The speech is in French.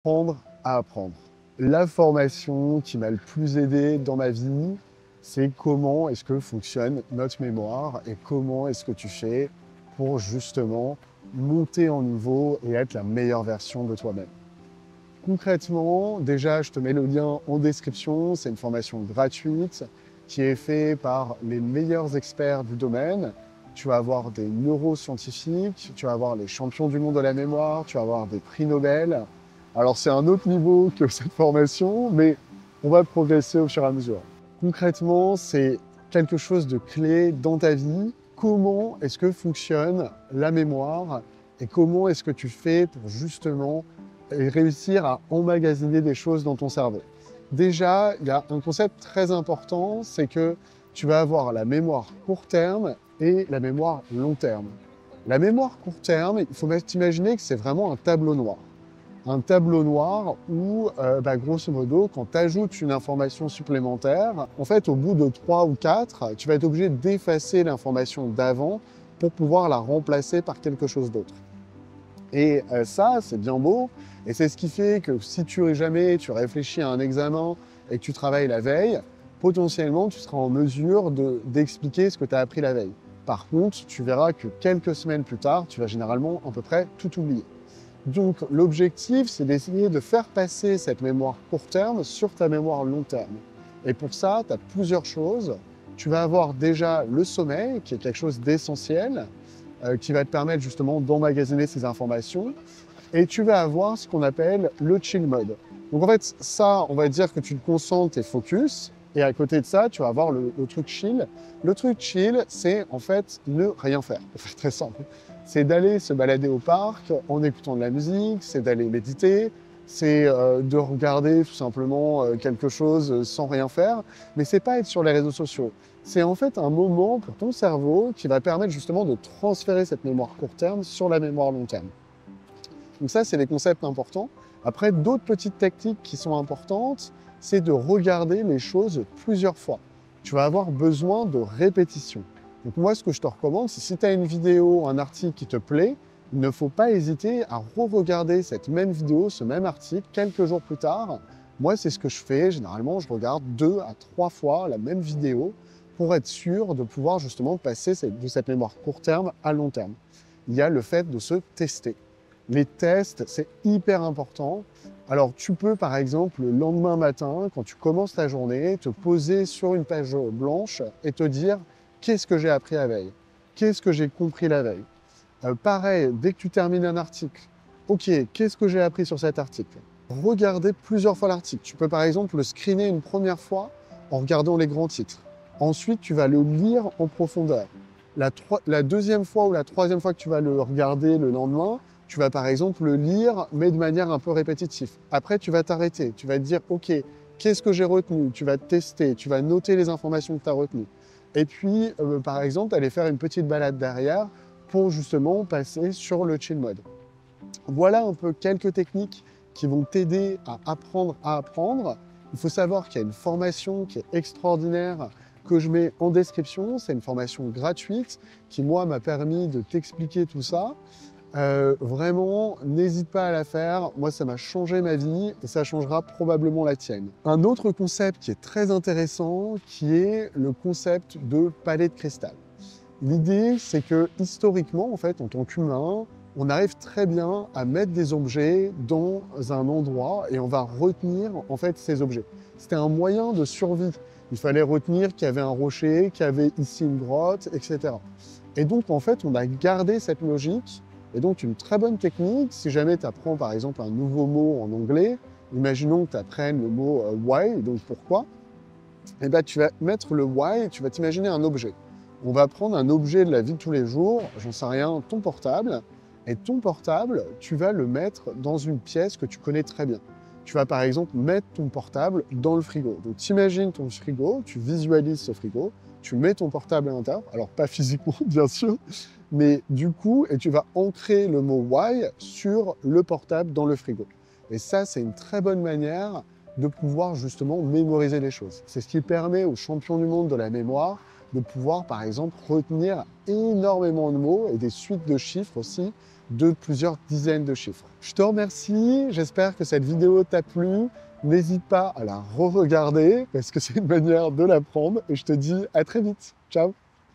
Apprendre à apprendre. La formation qui m'a le plus aidé dans ma vie, c'est comment est-ce que fonctionne notre mémoire et comment est-ce que tu fais pour justement monter en niveau et être la meilleure version de toi-même. Concrètement, déjà, je te mets le lien en description. C'est une formation gratuite qui est faite par les meilleurs experts du domaine. Tu vas avoir des neuroscientifiques, tu vas avoir les champions du monde de la mémoire, tu vas avoir des prix Nobel. Alors, c'est un autre niveau que cette formation, mais on va progresser au fur et à mesure. Concrètement, c'est quelque chose de clé dans ta vie. Comment est-ce que fonctionne la mémoire et comment est-ce que tu fais pour justement réussir à emmagasiner des choses dans ton cerveau. Déjà, il y a un concept très important, c'est que tu vas avoir la mémoire court terme et la mémoire long terme. La mémoire court terme, il faut t'imaginer que c'est vraiment un tableau noir. Un tableau noir où, grosso modo, quand tu ajoutes une information supplémentaire, en fait, au bout de 3 ou 4, tu vas être obligé d'effacer l'information d'avant pour pouvoir la remplacer par quelque chose d'autre. Et ça, c'est bien beau, et c'est ce qui fait que si jamais tu réfléchis à un examen et que tu travailles la veille, potentiellement, tu seras en mesure d'expliquer ce que tu as appris la veille. Par contre, tu verras que quelques semaines plus tard, tu vas généralement à peu près tout oublier. Donc, l'objectif, c'est d'essayer de faire passer cette mémoire court terme sur ta mémoire long terme. Et pour ça, tu as plusieurs choses. Tu vas avoir déjà le sommeil, qui est quelque chose d'essentiel, qui va te permettre justement d'emmagasiner ces informations. Et tu vas avoir ce qu'on appelle le chill mode. Donc en fait, ça, on va dire que tu te concentres et focus. Et à côté de ça, tu vas avoir le truc chill. Le truc chill, c'est en fait ne rien faire. Pour faire très simple. C'est d'aller se balader au parc en écoutant de la musique, c'est d'aller méditer, c'est de regarder tout simplement quelque chose sans rien faire. Mais c'est pas être sur les réseaux sociaux. C'est en fait un moment pour ton cerveau qui va permettre justement de transférer cette mémoire court terme sur la mémoire long terme. Donc ça, c'est des concepts importants. Après, d'autres petites techniques qui sont importantes, c'est de regarder les choses plusieurs fois. Tu vas avoir besoin de répétition. Donc moi, ce que je te recommande, c'est si tu as une vidéo, un article qui te plaît, il ne faut pas hésiter à re-regarder cette même vidéo, ce même article, quelques jours plus tard. Moi, c'est ce que je fais. Généralement, je regarde 2 à 3 fois la même vidéo pour être sûr de pouvoir justement passer de cette mémoire court terme à long terme. Il y a le fait de se tester. Les tests, c'est hyper important. Alors, tu peux, par exemple, le lendemain matin, quand tu commences ta journée, te poser sur une page blanche et te dire « Qu'est-ce que j'ai appris la veille? Qu'est-ce que j'ai compris la veille ?» Pareil, dès que tu termines un article, « Ok, qu'est-ce que j'ai appris sur cet article ?» Regardez plusieurs fois l'article. Tu peux, par exemple, le screener une première fois en regardant les grands titres. Ensuite, tu vas le lire en profondeur. La deuxième fois ou la troisième fois que tu vas le regarder le lendemain, tu vas par exemple le lire, mais de manière un peu répétitive. Après, tu vas t'arrêter. Tu vas te dire, OK, qu'est-ce que j'ai retenu? Tu vas tester, tu vas noter les informations que tu as retenues. Et puis, par exemple, aller faire une petite balade derrière pour justement passer sur le chill mode. Voilà un peu quelques techniques qui vont t'aider à apprendre à apprendre. Il faut savoir qu'il y a une formation qui est extraordinaire que je mets en description. C'est une formation gratuite qui, moi, m'a permis de t'expliquer tout ça. Vraiment, n'hésite pas à la faire. Moi, ça m'a changé ma vie et ça changera probablement la tienne. Un autre concept qui est très intéressant, qui est le concept de palais de cristal. L'idée, c'est que historiquement, en fait, en tant qu'humain, on arrive très bien à mettre des objets dans un endroit et on va retenir en fait ces objets. C'était un moyen de survie. Il fallait retenir qu'il y avait un rocher, qu'il y avait ici une grotte, etc. Et donc, en fait, on a gardé cette logique. Et donc, une très bonne technique, si jamais tu apprends par exemple un nouveau mot en anglais, imaginons que tu apprennes le mot why, donc pourquoi, et ben, tu vas mettre le why et tu vas t'imaginer un objet. On va prendre un objet de la vie de tous les jours, j'en sais rien, ton portable, et ton portable, tu vas le mettre dans une pièce que tu connais très bien. Tu vas par exemple mettre ton portable dans le frigo. Donc t'imagines ton frigo, tu visualises ce frigo, tu mets ton portable à l'intérieur, alors pas physiquement bien sûr, mais du coup, et tu vas ancrer le mot why sur le portable dans le frigo. Et ça, c'est une très bonne manière de pouvoir justement mémoriser les choses. C'est ce qui permet aux champions du monde de la mémoire de pouvoir, par exemple, retenir énormément de mots et des suites de chiffres aussi, de plusieurs dizaines de chiffres. Je te remercie, j'espère que cette vidéo t'a plu. N'hésite pas à la re-regarder parce que c'est une manière de l'apprendre et je te dis à très vite. Ciao!